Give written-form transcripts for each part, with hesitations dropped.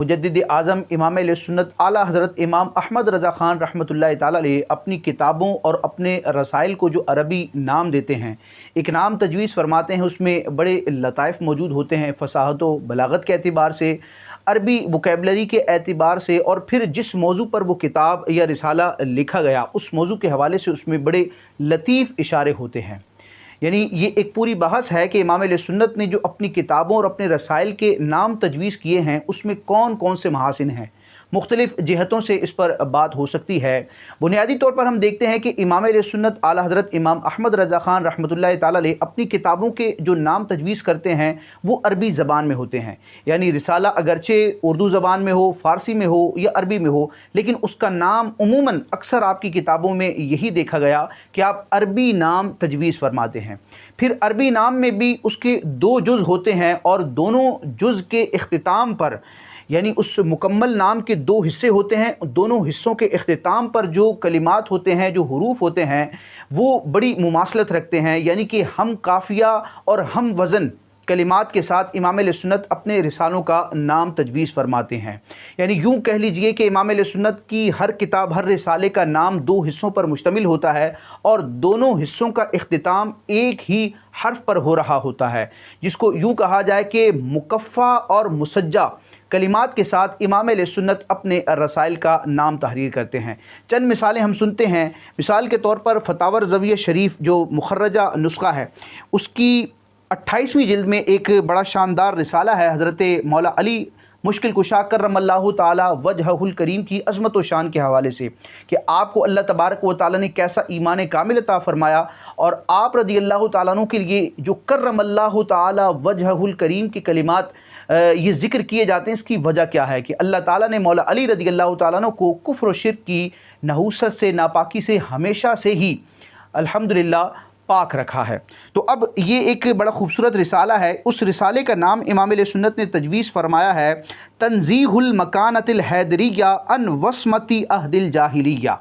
मुजद्दिद आज़म इमाम अहले सुन्नत आला हज़रत इमाम अहमद रज़ा ख़ान रहमतुल्लाहि ताला अलैह अपनी किताबों और अपने रसाइल को जो अरबी नाम देते हैं, एक नाम तजवीज़ फरमाते हैं, उसमें बड़े लताइफ़ मौजूद होते हैं, फ़साहत व बलागत के एतबार से, अरबी वोकैबुलरी के एतबार से, और फिर जिस मौजू पर वो किताब या रिसाला लिखा गया उस मौजू के हवाले से उसमें बड़े लतीफ़ इशारे होते हैं। यानी ये एक पूरी बहस है कि इमाम अहले सुन्नत ने जो अपनी किताबों और अपने रसाइल के नाम तजवीज़ किए हैं उसमें कौन कौन से महासिन हैं। मुख्तलिफ़ जिहतों से इस पर बात हो सकती है। बुनियादी तौर पर हम देखते हैं कि इमाम अहले सुन्नत आला हज़रत इमाम अहमद रज़ा ख़ान रहमतुल्लाहि ताला अलैह अपनी किताबों के जो नाम तजवीज़ करते हैं वो अरबी ज़बान में होते हैं। यानी रिसाला अगरचे उर्दू ज़बान में हो, फ़ारसी में हो या अरबी में हो, लेकिन उसका नाम उमूमन अक्सर आपकी किताबों में यही देखा गया कि आप अरबी नाम तजवीज़ फरमाते हैं। फिर अरबी नाम में भी उसके दो जुज़ होते हैं और दोनों जुज़ के इख्तिताम पर, यानी उस मुकम्मल नाम के दो हिस्से होते हैं, दोनों हिस्सों के इख्तिताम पर जो कलिमात होते हैं, जो हुरूफ होते हैं, वो बड़ी मुमासलत रखते हैं। यानी कि हम काफ़िया और हम वज़न कलिमात के साथ इमाम अहले सुन्नत अपने रिसालों का नाम तजवीज़ फरमाते हैं। यानी यूँ कह लीजिए कि इमाम अहले सुन्नत की हर किताब, हर रिसाले का नाम दो हिस्सों पर मुश्तमिल होता है और दोनों हिस्सों का इख्तिताम एक ही हर्फ पर हो रहा होता है, जिसको यूँ कहा जाए कि मुकफ़ा और मुसज्जा कलिमात के साथ इमाम अहले सुन्नत अपने रसाइल का नाम तहरीर करते हैं। चंद मिसालें हम सुनते हैं। मिसाल के तौर पर फ़तावा रज़विया शरीफ जो मुखर्रजा नुस्ख़ा है, उसकी 28वीं जिल्द में एक बड़ा शानदार रिसाला है हज़रत मौला अली मुश्किल कुशा करमल्लाहु ताला वजहुल करीम की अज़मत व शान के हवाले से कि आपको अल्लाह तबारक व ताला ने कैसा ईमान कामिल अता फ़रमाया, और आप रदी अल्लाह ताला अन्हु के लिए जो करमल्लाहु ताला वजहुल करीम की कलिमात ये ज़िक्र किए जाते हैं, इसकी वजह क्या है कि अल्लाह ताला ने मौला अली रदी अल्लाह ताला अन्हु को कुफ्र व शिर्क की नहूसत से, नापाकी से हमेशा से ही अल्हम्दुलिल्लाह पाक रखा है। तो अब ये एक बड़ा खूबसूरत रिसाला है। उस रिसाले का नाम इमाम अहले सुन्नत ने तजवीज़ फरमाया है तंज़ीहुल मकानतिल हैदरिया अन वस्मती अहदिल जाहिलिया।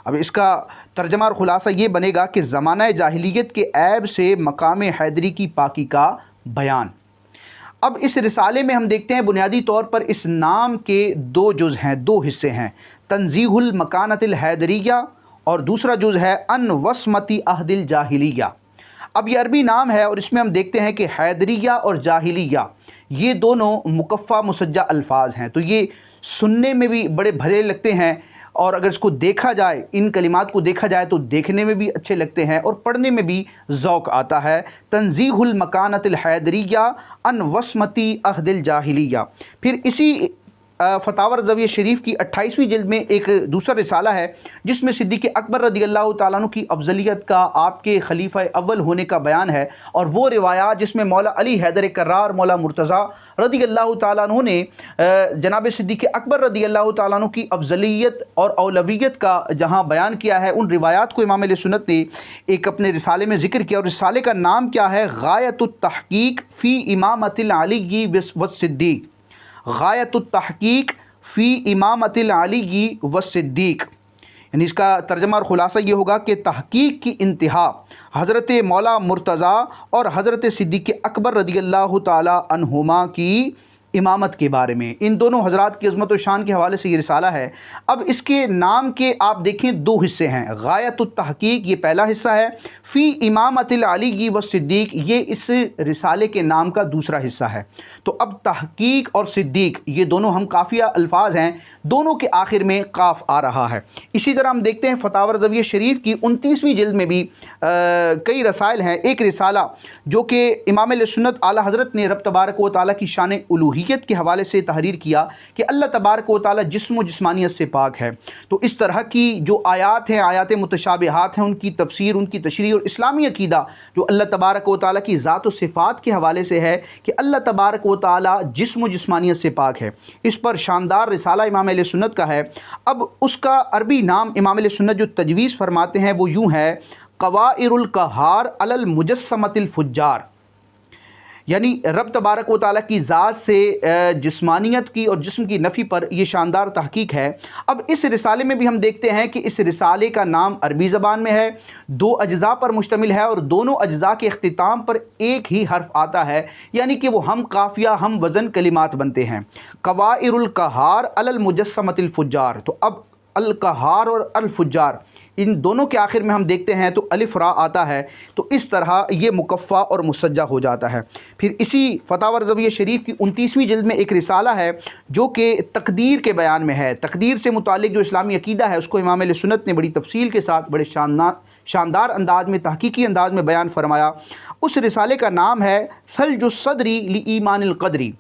अब इसका तर्जमा और ख़ुलासा ये बनेगा कि ज़माना जाहिलियत के ऐब से मकाम हैदरी की पाकी का बयान। अब इस रिसाले में हम देखते हैं बुनियादी तौर पर इस नाम के दो जुज़ हैं, दो हिस्से हैं, तंज़ीहुल मकानतिल हैदरिया और दूसरा जुज़ है अन वस्मती अहदिल जाहिलिया। अब ये अरबी नाम है और इसमें हम देखते हैं कि हैदरिया और जाहिलिया ये दोनों मुकफ़ा मुसज्जा अल्फाज हैं, तो ये सुनने में भी बड़े भले लगते हैं और अगर इसको देखा जाए, इन कलिमात को देखा जाए तो देखने में भी अच्छे लगते हैं और पढ़ने में भी ज़ौक़ आता है। तंज़ीहुल मकानतिल हैदरिया अन वस्मती अहदिल जाहिलिया। फिर इसी फ़तावा रज़विया शरीफ की 28वीं जिल्द में एक दूसरा रिसाला है जिसमें सिद्दीक़ अकबर रदी अल्लाह ताला अन्हु की अफ़ज़लियत का, आपके खलीफा अव्वल होने का बयान है, और वो रिवायात जिसमें मौला अली हैदर कर्रार, मौला मुर्तज़ा रदी अल्लाह ताला अन्हु ने जनाब सिद्दीक़ अकबर रदी अल्लाह ताला अन्हु की अफ़ज़लियत और औलवियत का जहाँ बयान किया है, उन रिवायात को इमाम अहले सुन्नत ने एक अपने रिसाले में ज़िक्र किया। और रिसाले का नाम क्या है? गायतुत तहक़ीक़ फ़ी इमामतिल अली व सिद्दीक़। गायतुत तहक़ीक़ फ़ी इमामतिल अली व सिद्दीक़, यानी इसका तर्जमा और ख़ुलासा ये होगा कि तहक़ीक़ की इंतहा हज़रत मौला मुर्तज़ा और हज़रत सिद्दीक़ अकबर रदी अल्लाह ताला अन्हुमा की इमामत के बारे में, इन दोनों हज़रात की अज़मत व शान के हवाले से ये रिसाला है। अब इसके नाम के आप देखें दो हिस्से हैं। गायतुत तहक़ीक़ ये पहला हिस्सा है, फ़ी इमामतिल अली व सिद्दीक़ ये इस रिसाले के नाम का दूसरा हिस्सा है। तो अब तहक़ीक़ और सिद्दीक़ ये दोनों हम काफ़िया अल्फाज हैं, दोनों के आखिर में काफ आ रहा है। इसी तरह हम देखते हैं फ़तावा रज़विया शरीफ की 29वीं जिल्द में भी कई रसाइल हैं। एक रिसाला जो कि इमाम अहले सुन्नत आला हज़रत ने रब तबारक व तआला की शान उलूहियत के हवाले से तहरीर किया कि अल्लाह तबारक व तआला जिस्म व जिस्मानियत से पाक है। तो इस तरह की जो आयात हैं, आयात मुतशाबिहात हैं, उनकी तफसीर, उनकी तशरीह और इस्लामी अकीदा जो अल्लाह तबारक व तआला की ज़ात व सिफ़ात के हवाले से है कि अल्लाह तबारक व तआला जिस्म व जिस्मानियत से पाक है, इस पर शानदार रिसाला इमाम अहले सुन्नत का है। अब उसका अरबी नाम इमाम अहले सुन्नत जो तजवीज़ फरमाते हैं वो यूँ है, क़वाइरुल क़हार अलल मुजस्समतिल फुज्जार। यानी रब तबारक व तआला की ज़ात से जिस्मानियत की और जिस्म की नफ़ी पर यह शानदार तहक़ीक़ है। अब इस रिसाले में भी हम देखते हैं कि इस रिसाले का नाम अरबी ज़बान में है, 2 अज्ज़ा पर मुश्तमिल है और दोनों अज्ज़ा के इख्तिताम पर एक ही हर्फ आता है, यानी कि वो हम काफ़िया हम वज़न कलिमात बनते हैं। कवाइरुल कहार अलल मुजस्समतिल फुज्जार, तो अब अल कहार और अल फुज्जार इन दोनों के आखिर में हम देखते हैं तो अलिफ रा आता है, तो इस तरह ये मुकफ़ा और मुसज्जा हो जाता है। फिर इसी फतावा रज़विया शरीफ की 29वीं जिल्द में एक रिसाला है जो कि तकदीर के बयान में है। तकदीर से मुतालिक जो इस्लामी अक़ीदा है उसको इमाम अहले सुन्नत ने बड़ी तफसील के साथ बड़े शानदार अंदाज में, तहक़ीक़ी अंदाज में बयान फरमाया। उस रिसाले का नाम है सल्जुस सद्री ली ईमानिल क़द्री,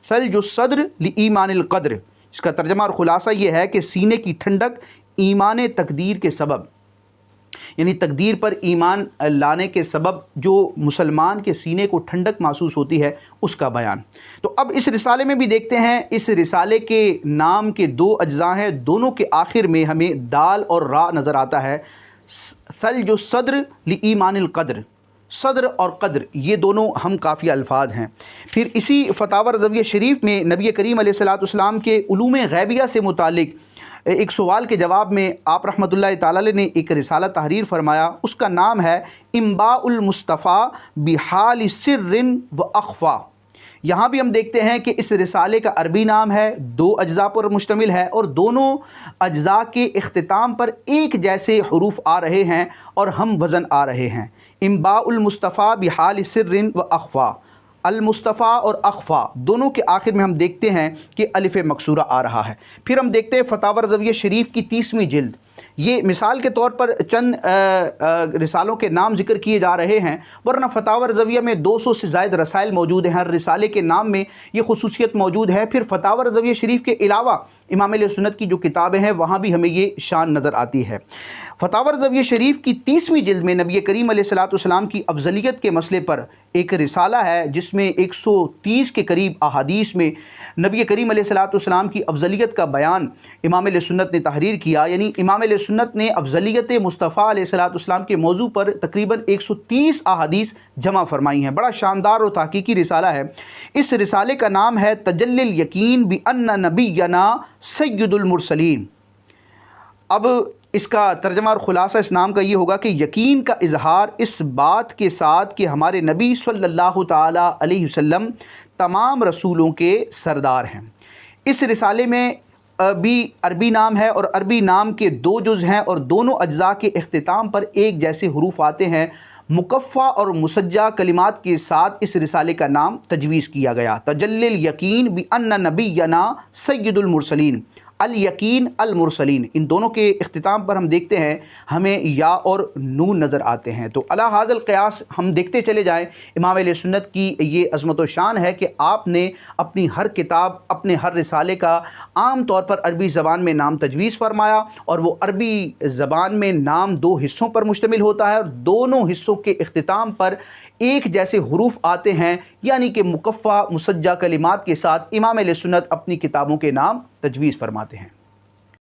सल्जुस सद्र ली ईमानिल क़द्र। इसका तर्जमा और ख़ुलासा ये है कि सीने की ठंडक ईमान तकदीर के सबब, यानी तकदीर पर ईमान लाने के सबब जो मुसलमान के सीने को ठंडक महसूस होती है उसका बयान। तो अब इस रिसाले में भी देखते हैं, इस रिसाले के नाम के 2 अज्ज़ा हैं, दोनों के आखिर में हमें दाल और रा नज़र आता है। सल्जुस सद्र ली ईमानिल क़द्र, सद्र और क़द्र ये दोनों हम काफ़ी अल्फाज हैं। फिर इसी फतावा रज़विया शरीफ में नबी करीम अलैहिस्सलाम के उलूम ग़ैबिया से मुतालिक एक सवाल के जवाब में आप रहमतुल्लाहि ताला अलैह ने एक रिसाला तहरीर फरमाया। उसका नाम है इम्बाउल मुस्तफ़ा बिहाल सिर्रिन व अख़फ़ा। यहाँ भी हम देखते हैं कि इस रिसाले का अरबी नाम है, 2 अज्ज़ा पर मुश्तमिल है और दोनों अज्ज़ा के इख्तिताम पर एक जैसे हरूफ आ रहे हैं और हम वज़न आ रहे हैं। इम्बाउल मुस्तफ़ा बिहाल सिर्रिन व अख़फ़ा, अल मुस्तफ़ा और अख़फ़ा दोनों के आखिर में हम देखते हैं कि अलिफ़ मकसूरा आ रहा है। फिर हम देखते हैं फतावा रज़विया शरीफ की 30वीं जिल्द, ये मिसाल के तौर पर चंद रिसालों के नाम ज़िक्र किए जा रहे हैं, वरना फतावा रज़विया में 200 से ज़ायद रसाइल मौजूद हैं। हर रिसाले के नाम में ये खुसूसियत मौजूद है। फिर फतावा रज़विया शरीफ के अलावा इमाम अहले सुन्नत की जो किताबें हैं वहाँ भी हमें ये शान नज़र आती है। फतावा रज़विया शरीफ की 30वीं जिल्द में नबी करीम अलैहिस्सलाम की अफजलियत के मसले पर एक रिसाला है जिसमें 130 के करीब अहादीस में नबी करीम अलैहिस्सलाम की अफजलियत का बयान इमाम अहले सुन्नत ने तहरीर किया। यानी इमाम अहले सुन्नत ने अफजलियत मुस्तफ़ा अलैहिस्सलाम के मौजू पर तकरीबन 130 अहादीस जमा फरमाई हैं। बड़ा शानदार और तहक़ीक़ी रिसाला है। इस रिसाले का नाम है तजल्लिल यकीन बि अन्ना नबियना सय्यदुल मुरसलीन। अब इसका तर्जमा और ख़ुलासा इस नाम का ये होगा कि यकीन का इजहार इस बात के साथ कि हमारे नबी सल्लल्लाहु ताला अलैहि वसल्लम तमाम रसूलों के सरदार हैं। इस रिसाले में भी अरबी नाम है और अरबी नाम के 2 जुज़ हैं और दोनों अज्ज़ा के इख्तिताम पर एक जैसे हुरूफ आते हैं। मुकफ़ा और मुसज्जा कलिमात के साथ इस रिसाले का नाम तजवीज़ किया गया। तजल्लिल यकीन बि अन्ना नबियना सय्यदुल मुरसलीन, अल यकीन अल मुरसलीन, इन दोनों के इख्तिताम पर हम देखते हैं हमें या और नून नज़र आते हैं। तो अला हाज़ल क़यास हम देखते चले जाएँ। इमाम अहले सुन्नत की ये अज़मत व शान है कि आपने अपनी हर किताब, अपने हर रिसाले का आम तौर पर अरबी ज़बान में नाम तजवीज़ फरमाया और वो अरबी ज़बान में नाम 2 हिस्सों पर मुश्तमिल होता है और दोनों हिस्सों के इख्तिताम पर एक जैसे हुरूफ आते हैं, यानी कि मुकफ़ा मुसज्जा कलिमात के साथ इमाम अहले सुन्नत अपनी किताबों के नाम तजवीज़ फरमाते हैं।